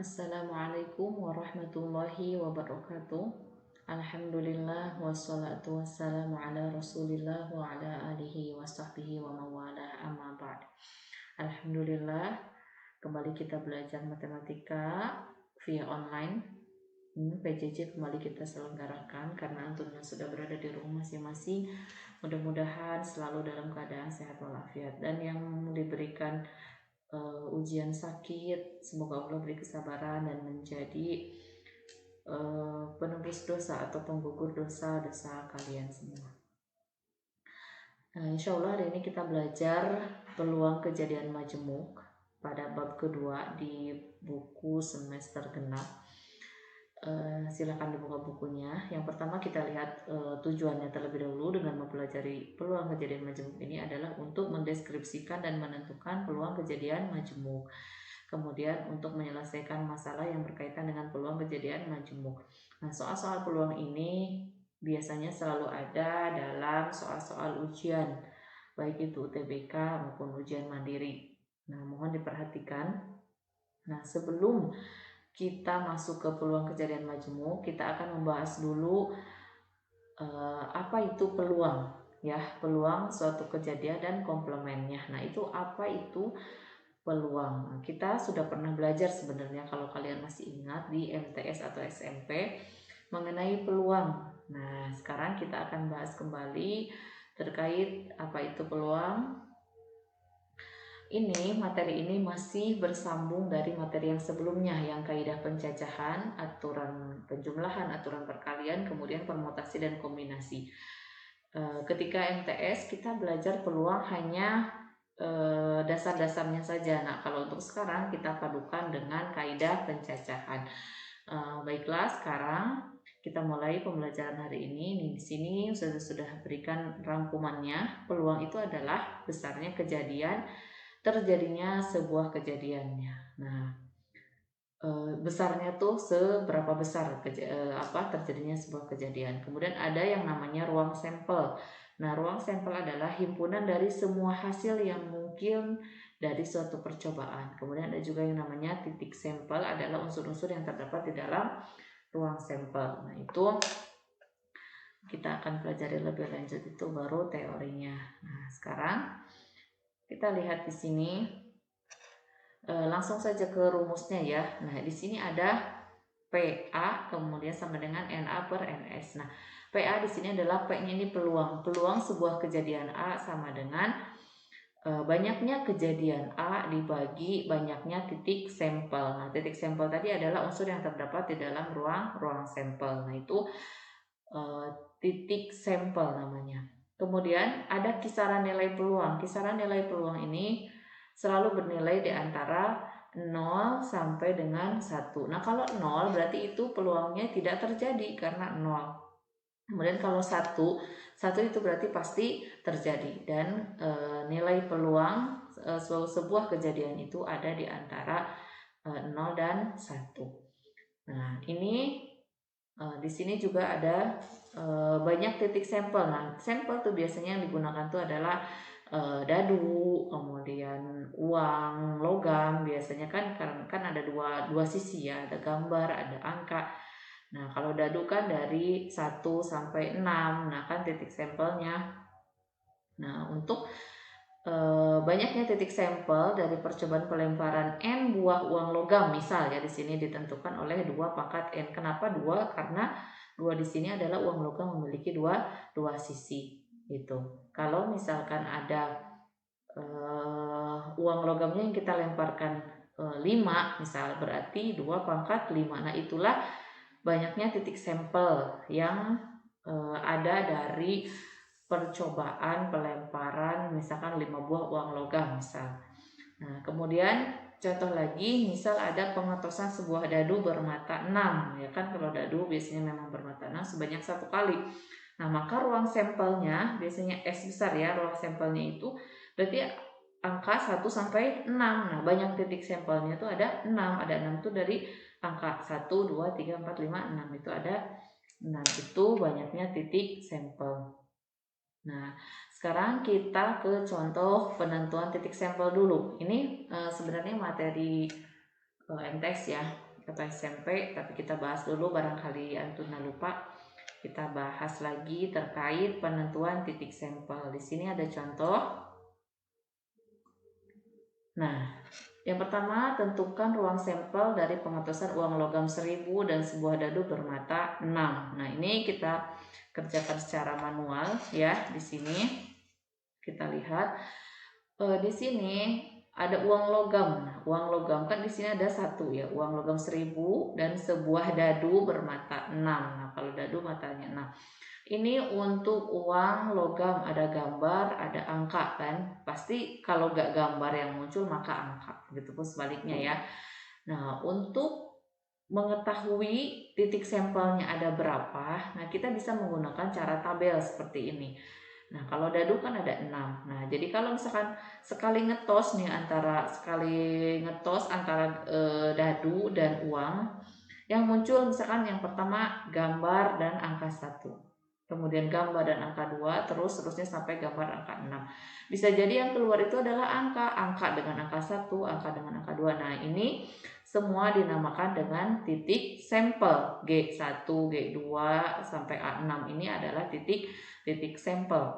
Assalamualaikum warahmatullahi wabarakatuh. Alhamdulillah wassalatu wassalamu ala rasulillah wa ala alihi wa sahbihi wa mawalah amma ba'd. Alhamdulillah, kembali kita belajar matematika via online. PJJ kembali kita selenggarakan karena antum yang sudah berada di rumah masing-masing mudah-mudahan selalu dalam keadaan sehat walafiat, dan yang diberikan ujian sakit, semoga Allah beri kesabaran dan menjadi penembus dosa atau penggugur dosa-dosa kalian semua. Nah, insya Allah hari ini kita belajar peluang kejadian majemuk pada bab kedua di buku semester genap. Silakan dibuka bukunya. Yang pertama kita lihat tujuannya terlebih dahulu dengan mempelajari peluang kejadian majemuk ini adalah untuk mendeskripsikan dan menentukan peluang kejadian majemuk. Kemudian untuk menyelesaikan masalah yang berkaitan dengan peluang kejadian majemuk. Nah, soal-soal peluang ini biasanya selalu ada dalam soal-soal ujian, baik itu UTBK maupun ujian mandiri. Nah, mohon diperhatikan. Nah, sebelum kita masuk ke peluang kejadian majemuk, kita akan membahas dulu apa itu peluang, ya, peluang suatu kejadian dan komplemennya. Nah, itu apa itu peluang? Nah, kita sudah pernah belajar sebenarnya kalau kalian masih ingat di MTS atau SMP mengenai peluang. Nah, sekarang kita akan bahas kembali terkait apa itu peluang. Materi ini masih bersambung dari materi yang sebelumnya, yang kaidah pencacahan, aturan penjumlahan, aturan perkalian, kemudian permutasi dan kombinasi. Ketika MTS kita belajar peluang hanya dasar-dasarnya saja. Nah, kalau untuk sekarang kita padukan dengan kaidah pencacahan. Baiklah, sekarang kita mulai pembelajaran hari ini. Di sini sudah berikan rangkumannya. Peluang itu adalah besarnya kejadian terjadinya sebuah kejadiannya. Nah, besarnya tuh seberapa besar terjadinya sebuah kejadian. Kemudian ada yang namanya ruang sampel. Nah, ruang sampel adalah himpunan dari semua hasil yang mungkin dari suatu percobaan. Kemudian ada juga yang namanya titik sampel, adalah unsur-unsur yang terdapat di dalam ruang sampel. Nah, itu kita akan pelajari lebih lanjut, itu baru teorinya. Nah, sekarang kita lihat di sini. Langsung saja ke rumusnya ya. Nah, di sini ada PA kemudian sama dengan NA per NS. Nah, PA di sini adalah P-nya ini peluang. Peluang sebuah kejadian A sama dengan banyaknya kejadian A dibagi banyaknya titik sampel. Nah, titik sampel tadi adalah unsur yang terdapat di dalam ruang sampel. Nah, itu titik sampel namanya. Kemudian ada kisaran nilai peluang. Kisaran nilai peluang ini selalu bernilai di antara 0 sampai dengan 1. Nah, kalau 0 berarti itu peluangnya tidak terjadi karena 0. Kemudian kalau 1 itu berarti pasti terjadi, dan nilai peluang sebuah kejadian itu ada di antara 0 dan 1. Nah, ini di sini juga ada banyak titik sampel. Nah, sampel tuh biasanya yang digunakan tuh adalah dadu, kemudian uang, logam. Biasanya kan ada dua sisi ya, ada gambar, ada angka. Nah, kalau dadu kan dari 1 sampai 6. Nah, kan titik sampelnya. Nah, untuk banyaknya titik sampel dari percobaan pelemparan N buah uang logam, misal ya, di sini ditentukan oleh 2 pangkat N. Kenapa 2? Karena 2 di sini adalah uang logam memiliki dua sisi gitu. Kalau misalkan ada uang logamnya yang kita lemparkan 5 misal, berarti 2 pangkat 5. Nah, itulah banyaknya titik sampel yang ada dari percobaan pelemparan misalkan 5 buah uang logam misal. Nah, kemudian contoh lagi, misal ada pengotosan sebuah dadu bermata 6, ya kan, kalau dadu biasanya memang bermata 6 sebanyak 1 kali. Nah, maka ruang sampelnya biasanya S besar ya, ruang sampelnya itu berarti angka 1 sampai 6. Nah, banyak titik sampelnya itu ada 6. Ada 6 itu dari angka 1, 2, 3, 4, 5, 6 itu ada 6. Itu banyaknya titik sampel. Nah, sekarang kita ke contoh penentuan titik sampel dulu. Ini sebenarnya materi MTS ya. atau SMP, tapi kita bahas dulu barangkali Antuna lupa. Kita bahas lagi terkait penentuan titik sampel. Di sini ada contoh. Nah, yang pertama, tentukan ruang sampel dari pengetosan uang logam 1000 dan sebuah dadu bermata 6. Nah, ini kita kerjakan secara manual ya. Di sini kita lihat di sini ada uang logam. Nah, uang logam kan di sini ada satu ya, uang logam 1000 dan sebuah dadu bermata 6. Nah, kalau dadu matanya 6. Ini untuk uang logam, ada gambar, ada angka kan. Pasti kalau gak gambar yang muncul maka angka. Begitupun sebaliknya ya. Nah, untuk mengetahui titik sampelnya ada berapa, nah kita bisa menggunakan cara tabel seperti ini. Nah, kalau dadu kan ada 6. Nah, jadi kalau misalkan sekali ngetos antara dadu dan uang, yang muncul misalkan yang pertama gambar dan angka 1. Kemudian gambar dan angka 2, terusnya sampai gambar angka 6. Bisa jadi yang keluar itu adalah angka dengan angka 1, angka dengan angka 2. Nah, ini semua dinamakan dengan titik sampel. G1, G2 sampai A6 ini adalah titik sampel.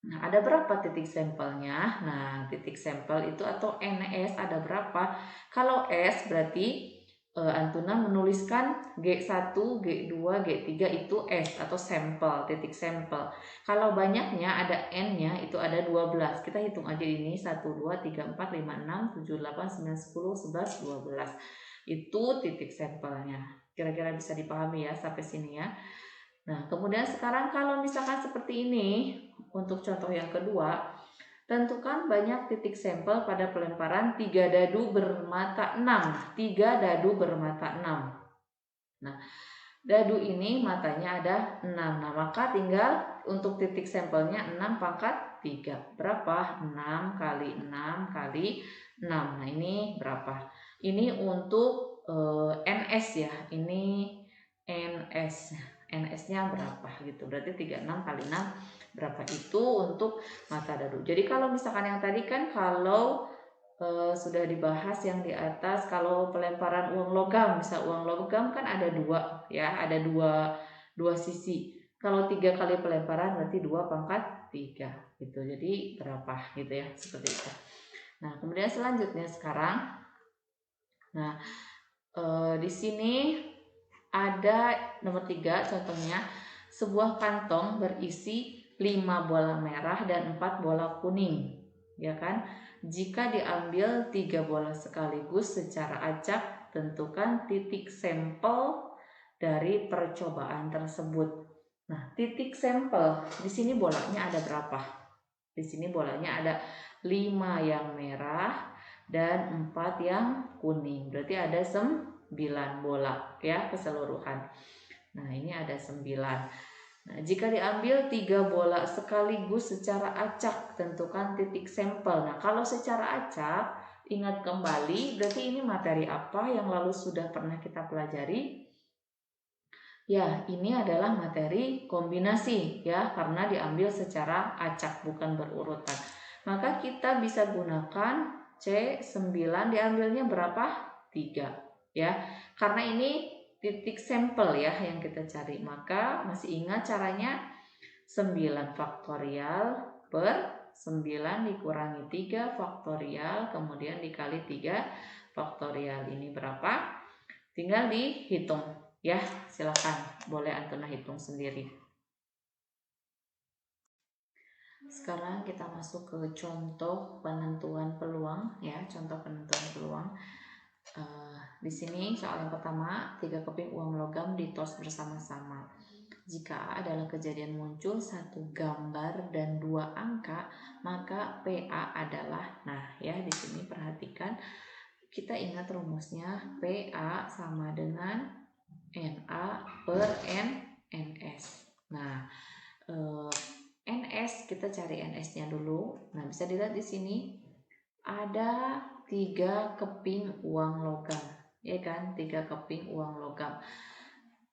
Nah, ada berapa titik sampelnya? Nah, titik sampel itu atau NS ada berapa? Kalau S berarti Antuna menuliskan G1, G2, G3 itu S atau sampel, titik sampel. Kalau banyaknya ada N-nya itu ada 12. Kita hitung aja ini 1, 2, 3, 4, 5, 6, 7, 8, 9, 10, 11, 12. Itu titik sampelnya. Kira-kira bisa dipahami ya sampai sini ya. Nah, kemudian sekarang kalau misalkan seperti ini, untuk contoh yang kedua, tentukan banyak titik sampel pada pelemparan 3 dadu bermata 6. 3 dadu bermata 6. Nah, dadu ini matanya ada 6. Nah, maka tinggal untuk titik sampelnya 6 pangkat 3. Berapa? 6 kali 6 kali 6. Nah, ini berapa? Ini untuk NS ya. Ini NS. NS-nya berapa gitu. Berarti 36 kali 6 berapa itu untuk mata dadu. Jadi kalau misalkan yang tadi kan kalau sudah dibahas yang di atas, kalau pelemparan uang logam, misal uang logam kan ada 2 ya, ada dua sisi. Kalau 3 kali pelemparan berarti 2 pangkat 3 gitu. Jadi berapa gitu ya, seperti itu. Nah, kemudian selanjutnya sekarang, nah di sini ada nomor 3 contohnya, sebuah kantong berisi 5 bola merah dan 4 bola kuning, ya kan? Jika diambil 3 bola sekaligus secara acak, tentukan titik sampel dari percobaan tersebut. Nah, titik sampel di sini bolanya ada berapa? Di sini bolanya ada 5 yang merah dan 4 yang kuning. Berarti ada 9 bola ya keseluruhan. Nah, ini ada 9. Nah, jika diambil 3 bola sekaligus secara acak, tentukan titik sampel. Nah, kalau secara acak, ingat kembali, berarti ini materi apa yang lalu sudah pernah kita pelajari? Ya, ini adalah materi kombinasi ya, karena diambil secara acak bukan berurutan. Maka kita bisa gunakan C9, diambilnya berapa? 3 ya. Karena ini titik sampel ya yang kita cari, maka masih ingat caranya 9 faktorial per 9 dikurangi 3 faktorial kemudian dikali 3 faktorial. Ini berapa? Tinggal dihitung ya, silakan boleh Antuna hitung sendiri. Sekarang kita masuk ke contoh penentuan peluang ya, contoh penentuan peluang. Di sini soal yang pertama, 3 keping uang logam ditos bersama-sama. Jika A adalah kejadian muncul 1 gambar dan 2 angka, maka PA adalah, nah ya di sini perhatikan, kita ingat rumusnya, PA sama dengan NA per NS. Nah, NS kita cari NS-nya dulu. Nah, bisa dilihat di sini ada 3 keping uang logam, ya kan? 3 keping uang logam.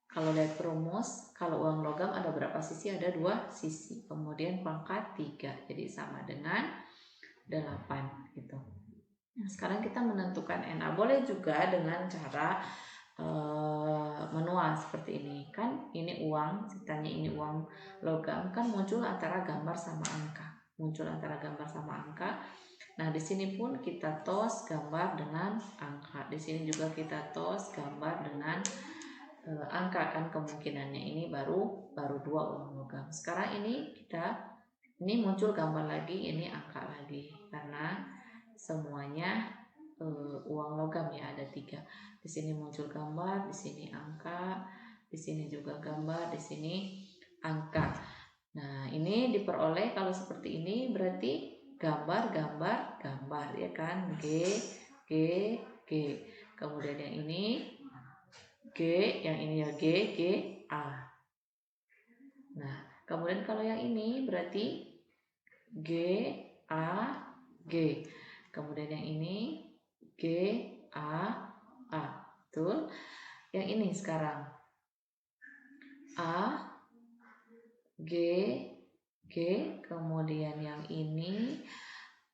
Kalau lihat rumus, kalau uang logam ada berapa sisi? Ada 2 sisi. Kemudian pangkat 3, jadi sama dengan 8 gitu. Nah, sekarang kita menentukan NA. Boleh juga dengan cara menua seperti ini kan. Ini uang, ceritanya ini uang logam kan, muncul antara gambar sama angka, Nah, di sini pun kita tos gambar dengan angka, di sini juga kita tos gambar dengan angka kan, kemungkinannya ini baru dua uang logam. Sekarang ini ini muncul gambar lagi, ini angka lagi, karena semuanya uang logam ya, ada 3. Di sini muncul gambar, di sini angka, di sini juga gambar, di sini angka. Nah, ini diperoleh kalau seperti ini berarti gambar, gambar, gambar ya kan, G, G, G. Kemudian yang ini G, yang ini ya G, G, A. Nah, kemudian kalau yang ini berarti G, A, G. Kemudian yang ini G, A, A. Betul? Yang ini sekarang A, G, G. Kemudian yang ini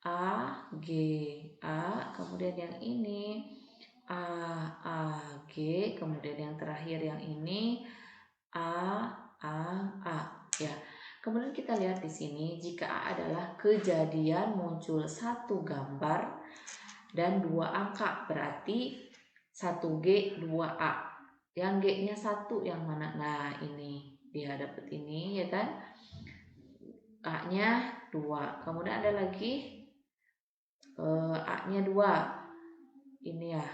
A, G, A. Kemudian yang ini A, G. Kemudian yang terakhir yang ini A, ya. Kemudian kita lihat di sini, jika A adalah kejadian muncul satu gambar dan 2 angka, berarti 1G 2A. Yang G-nya 1 yang mana? Nah, ini dia dapat ini ya kan. A-nya 2. Kemudian ada lagi A-nya 2. Ini ya.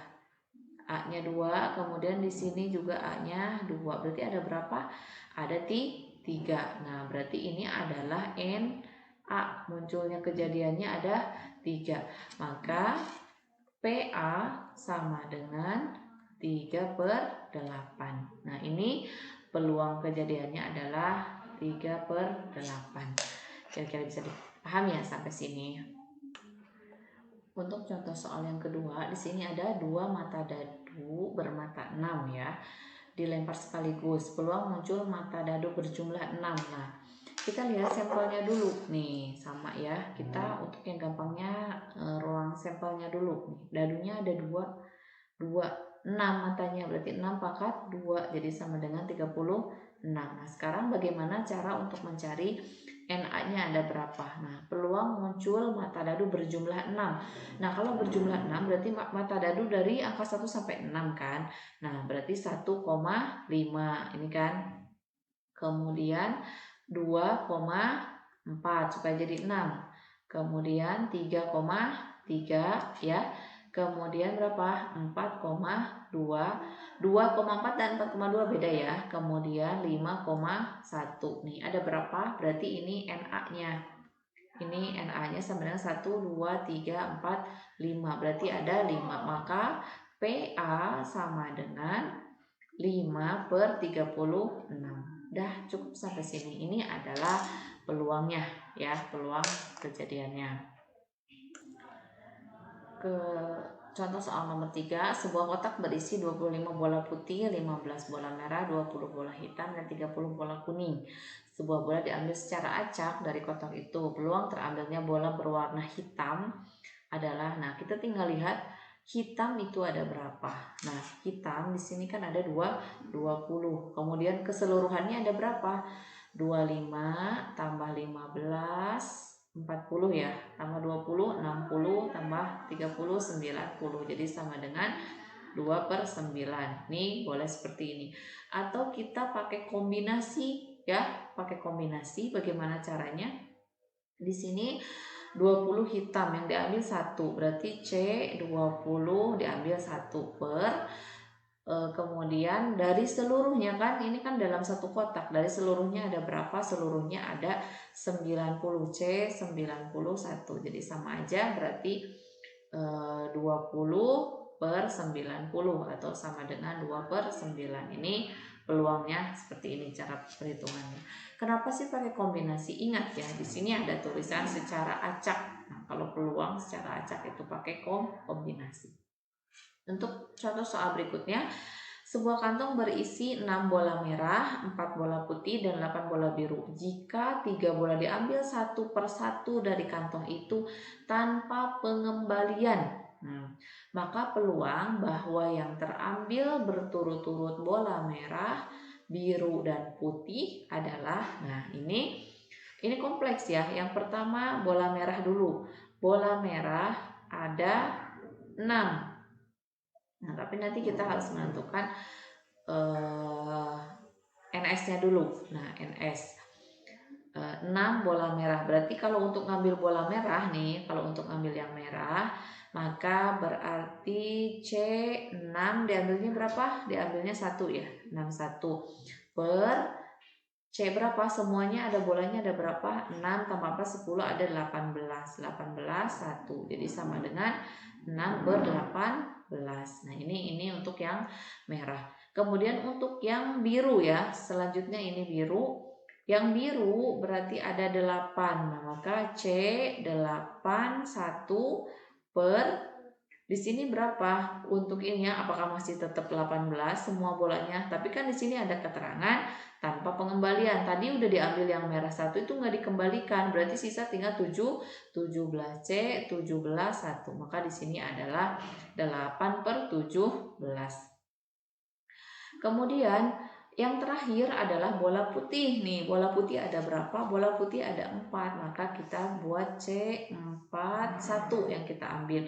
A-nya 2, kemudian di sini juga A-nya 2. Berarti ada berapa? Ada 3. Nah, berarti ini adalah NA. Munculnya kejadiannya ada 3. Maka PA sama dengan 3/8. Nah, ini peluang kejadiannya adalah 3/8. Kira-kira bisa dipahami ya sampai sini. Untuk contoh soal yang kedua, di sini ada 2 mata dadu bermata 6 ya, dilempar sekaligus. Peluang muncul mata dadu berjumlah 6. Nah, kita lihat sampelnya dulu nih, sama ya. Kita untuk yang gampangnya ruang sampelnya dulu nih. Dadunya ada 2, 6 matanya, berarti 6 pangkat 2, jadi sama dengan 36. Nah, sekarang bagaimana cara untuk mencari NA-nya ada berapa? Nah, peluang muncul mata dadu berjumlah 6. Nah, kalau berjumlah 6 berarti mata dadu dari angka 1 sampai 6 kan. Nah, berarti 1,5 ini kan. Kemudian 2,4 supaya jadi 6. Kemudian 3,3 ya. Kemudian berapa? 4,2. 2,4 dan 4,2 beda ya. Kemudian 5,1. Nih, ada berapa? Berarti ini NA-nya. Ini NA-nya sama dengan 1, 2, 3, 4, 5. Berarti ada 5. Maka PA sama dengan 5/36. Dah cukup sampai sini. Ini adalah peluangnya ya, peluang kejadiannya. Ke contoh soal nomor 3, sebuah kotak berisi 25 bola putih, 15 bola merah, 20 bola hitam, dan 30 bola kuning. Sebuah bola diambil secara acak dari kotak itu. Peluang terambilnya bola berwarna hitam adalah, nah kita tinggal lihat hitam itu ada berapa. Nah, hitam di sini kan ada 20. Kemudian keseluruhannya ada berapa? 25 tambah 15 40 ya, tambah 20 60 tambah 30 90. Jadi sama dengan 2/9. Nih boleh seperti ini. Atau kita pakai kombinasi ya, pakai kombinasi. Bagaimana caranya? Di sini 20 hitam yang diambil 1, berarti C20 diambil 1 per kemudian dari seluruhnya kan, ini kan dalam satu kotak, dari seluruhnya ada berapa? Seluruhnya ada 90, C91, jadi sama aja, berarti 20/90 atau sama dengan 2/9. Ini peluangnya seperti ini cara perhitungannya. Kenapa sih pakai kombinasi? Ingat ya, di sini ada tulisan secara acak. Nah, kalau peluang secara acak itu pakai kombinasi. Untuk contoh soal berikutnya, sebuah kantong berisi 6 bola merah, 4 bola putih, dan 8 bola biru. Jika 3 bola diambil satu per satu dari kantong itu tanpa pengembalian, Maka peluang bahwa yang terambil berturut-turut bola merah, biru, dan putih adalah, nah ini kompleks ya. Yang pertama bola merah dulu. Bola merah ada 6. Nah, tapi nanti kita harus menentukan NS-nya dulu. Nah, NS 6 bola merah. Berarti kalau untuk ngambil bola merah nih, kalau untuk ngambil yang merah, maka berarti C6 diambilnya berapa? Diambilnya 1 ya. 61 per C berapa? Semuanya ada bolanya ada berapa? 6 tambah 4 10 ada 18. 1. Jadi sama dengan 6 per 18. Nah, ini untuk yang merah. Kemudian untuk yang biru ya. Selanjutnya ini biru. Yang biru berarti ada 8. Nah, maka C8 1 per di sini berapa untuk ini ya? Apakah masih tetap 18 semua bolanya? Tapi kan di sini ada keterangan tanpa pengembalian. Tadi udah diambil yang merah 1 itu nggak dikembalikan. Berarti sisa tinggal 7, 17C, 17 1. Maka di sini adalah 8 per 17. Kemudian yang terakhir adalah bola putih nih. Bola putih ada berapa? Bola putih ada 4. Maka kita buat C4 1 yang kita ambil.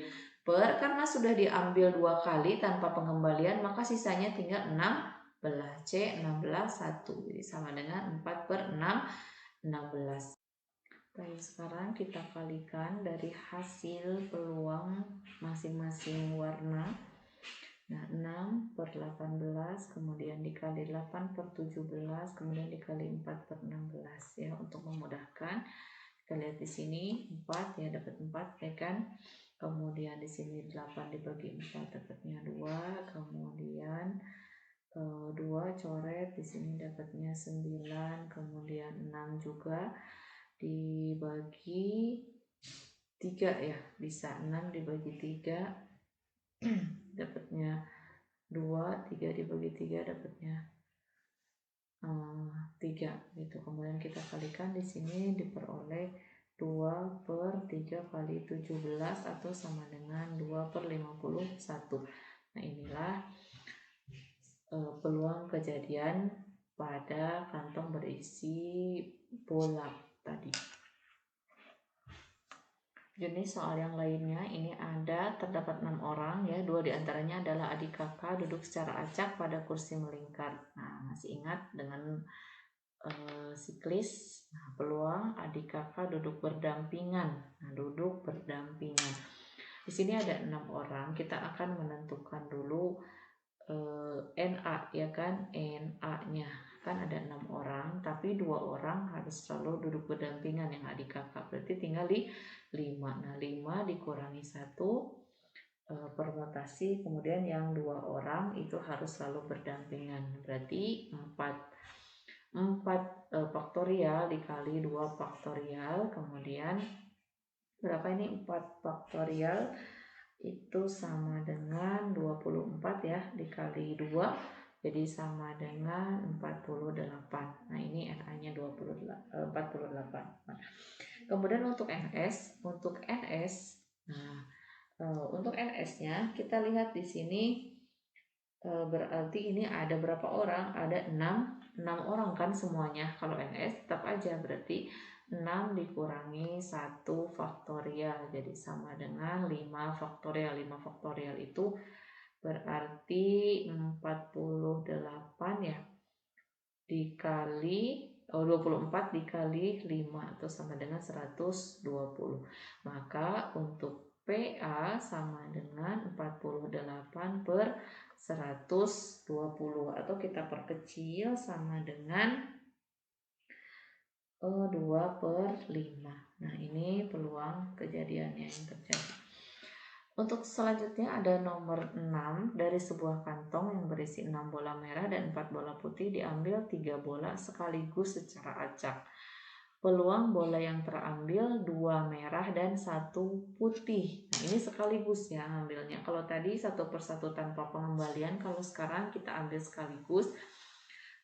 Karena sudah diambil 2 kali tanpa pengembalian, maka sisanya tinggal 16. C16 1. Jadi sama dengan 4 per 6 16. Baik, sekarang kita kalikan dari hasil peluang masing-masing warna. Nah, 6 per 18 kemudian dikali 8 per 17 kemudian dikali 4 per 16 ya, untuk memudahkan. Kita lihat di sini 4 ya, dapat 4 ya kan. Kemudian di sini 8 dibagi 4 dapatnya 2, kemudian 2 coret di sini dapatnya 9, kemudian 6 juga dibagi 3 ya, bisa 6 dibagi 3 dapatnya 2, 3 dibagi 3 dapatnya 3 gitu. Kemudian kita kalikan di sini diperoleh 2 per 3 kali 17 atau sama dengan 2 per 51. Nah, inilah peluang kejadian pada kantong berisi bola tadi. Jenis soal yang lainnya ini ada terdapat 6 orang ya, 2 diantaranya adalah adik kakak duduk secara acak pada kursi melingkar. Nah, masih ingat dengan siklis. Nah, peluang adik kakak duduk berdampingan. Nah, duduk berdampingan. Di sini ada 6 orang. Kita akan menentukan dulu NA ya kan, NA-nya kan ada 6 orang, tapi 2 orang harus selalu duduk berdampingan yang adik kakak. Berarti tinggal 5. Nah, 5 dikurangi 1 permutasi, kemudian yang 2 orang itu harus selalu berdampingan. Berarti 4 faktorial dikali 2 faktorial, kemudian berapa ini 4 faktorial itu sama dengan 24 ya, dikali 2 jadi sama dengan 48. Nah, ini NA-nya 48. Kemudian untuk NS, nah untuk NS-nya kita lihat di sini berarti ini ada berapa orang? Ada 6 orang kan semuanya. Kalau NS tetap aja berarti 6 dikurangi 1 faktorial jadi sama dengan 5 faktorial. 5 faktorial itu berarti 48 ya, dikali 24 dikali 5 atau sama dengan 120. Maka untuk PA sama dengan 48 per 120 atau kita perkecil sama dengan 2 per 5. Nah, ini peluang kejadiannya yang terjadi. Untuk selanjutnya ada nomor 6. Dari sebuah kantong yang berisi 6 bola merah dan 4 bola putih diambil 3 bola sekaligus secara acak. Peluang bola yang terambil 2 merah dan 1 putih. Nah, ini sekaligus ya ambilnya. Kalau tadi 1 per 1 tanpa pengembalian, kalau sekarang kita ambil sekaligus.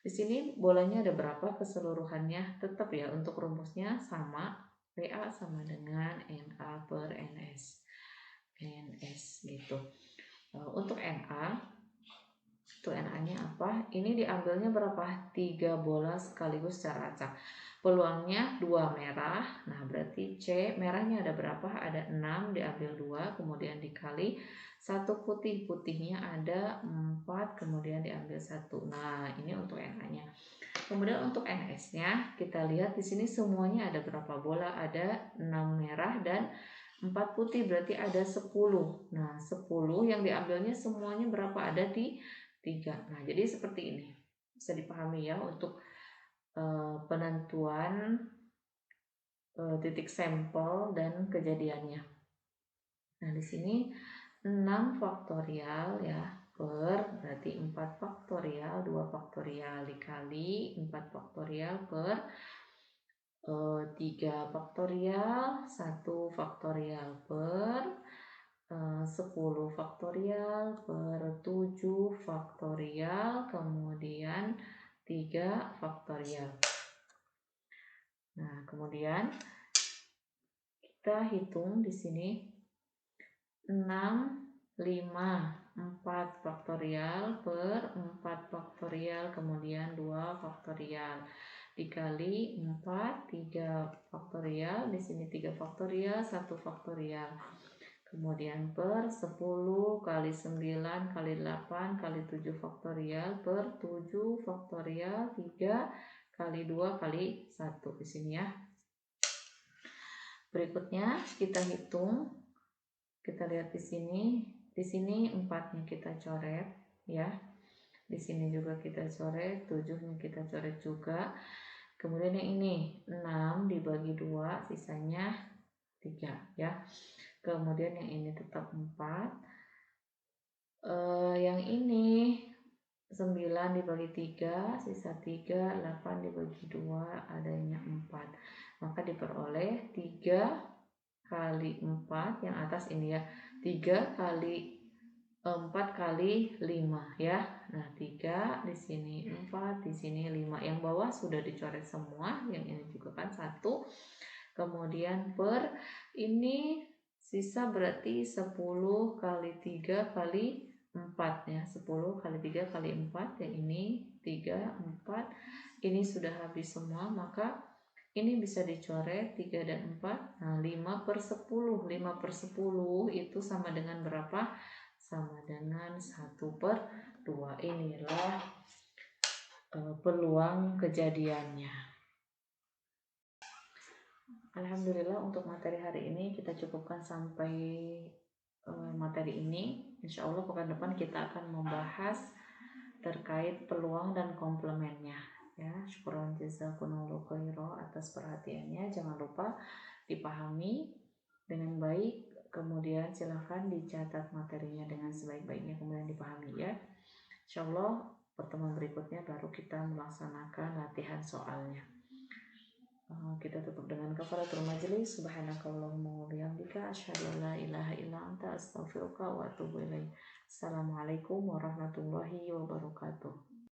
Di sini bolanya ada berapa keseluruhannya? Tetap ya, untuk rumusnya sama. PA sama dengan NA per NS. NS gitu. Untuk NA-nya apa? Ini diambilnya berapa? 3 bola sekaligus secara acak. Peluangnya 2 merah. Nah, berarti C merahnya ada berapa? Ada 6, diambil 2, kemudian dikali 1 putih. Putihnya ada 4, kemudian diambil 1. Nah, ini untuk NA-nya. Kemudian untuk NS-nya, kita lihat di sini semuanya ada berapa bola? Ada 6 merah dan 4 putih, berarti ada 10. Nah, 10 yang diambilnya semuanya berapa? Ada di 3. Nah, jadi seperti ini. Bisa dipahami ya untuk penentuan titik sampel dan kejadiannya. Nah, di sini 6 faktorial ya per berarti 4 faktorial, 2 faktorial dikali 4 faktorial per 3 faktorial, 1 faktorial per 10 faktorial per 7 faktorial, kemudian 3 faktorial. Nah, kemudian kita hitung di sini 6, 5, 4 faktorial per 4 faktorial, kemudian 2 faktorial dikali 4, 3 faktorial, di sini 3 faktorial, 1 faktorial. Kemudian per 10 kali 9 kali 8 kali 7 faktorial per 7 faktorial 3 kali 2 kali 1 di sini ya. Berikutnya kita hitung, kita lihat di sini 4-nya kita coret ya. Di sini juga kita coret, 7-nya kita coret juga. Kemudian yang ini 6 dibagi 2, sisanya 3 ya. Kemudian yang ini tetap 4. Yang ini 9 dibagi 3, sisa 3, 8 dibagi 2, adanya 4. Maka diperoleh 3 kali 4, yang atas ini ya, 3 kali 4 kali 5 ya. Nah, 3 di sini 4, di sini 5. Yang bawah sudah dicoret semua, yang ini juga kan 1. Kemudian per ini sisa berarti 10 kali 3 kali 4 ya. 10 kali 3 kali 4, yang ini 3, 4. Ini sudah habis semua, maka ini bisa dicoret 3 dan 4. Nah, 5 per 10. 5 per 10 itu sama dengan berapa? Sama dengan 1 per 2. Inilah peluang kejadiannya. Alhamdulillah untuk materi hari ini kita cukupkan sampai materi ini. Insya Allah pekan depan kita akan membahas terkait peluang dan komplemennya ya. Syukran jazakumullahu khairan atas perhatiannya. Jangan lupa dipahami dengan baik, kemudian silahkan dicatat materinya dengan sebaik-baiknya, kemudian dipahami ya. Insya Allah pertemuan berikutnya baru kita melaksanakan latihan soalnya. Kita tutup dengan kafaratul majlis. Subhanakallahumma wa bihamdika asyhadu an la ilaha illa anta astaghfiruka wa atubu ilaik. Assalamualaikum warahmatullahi wabarakatuh.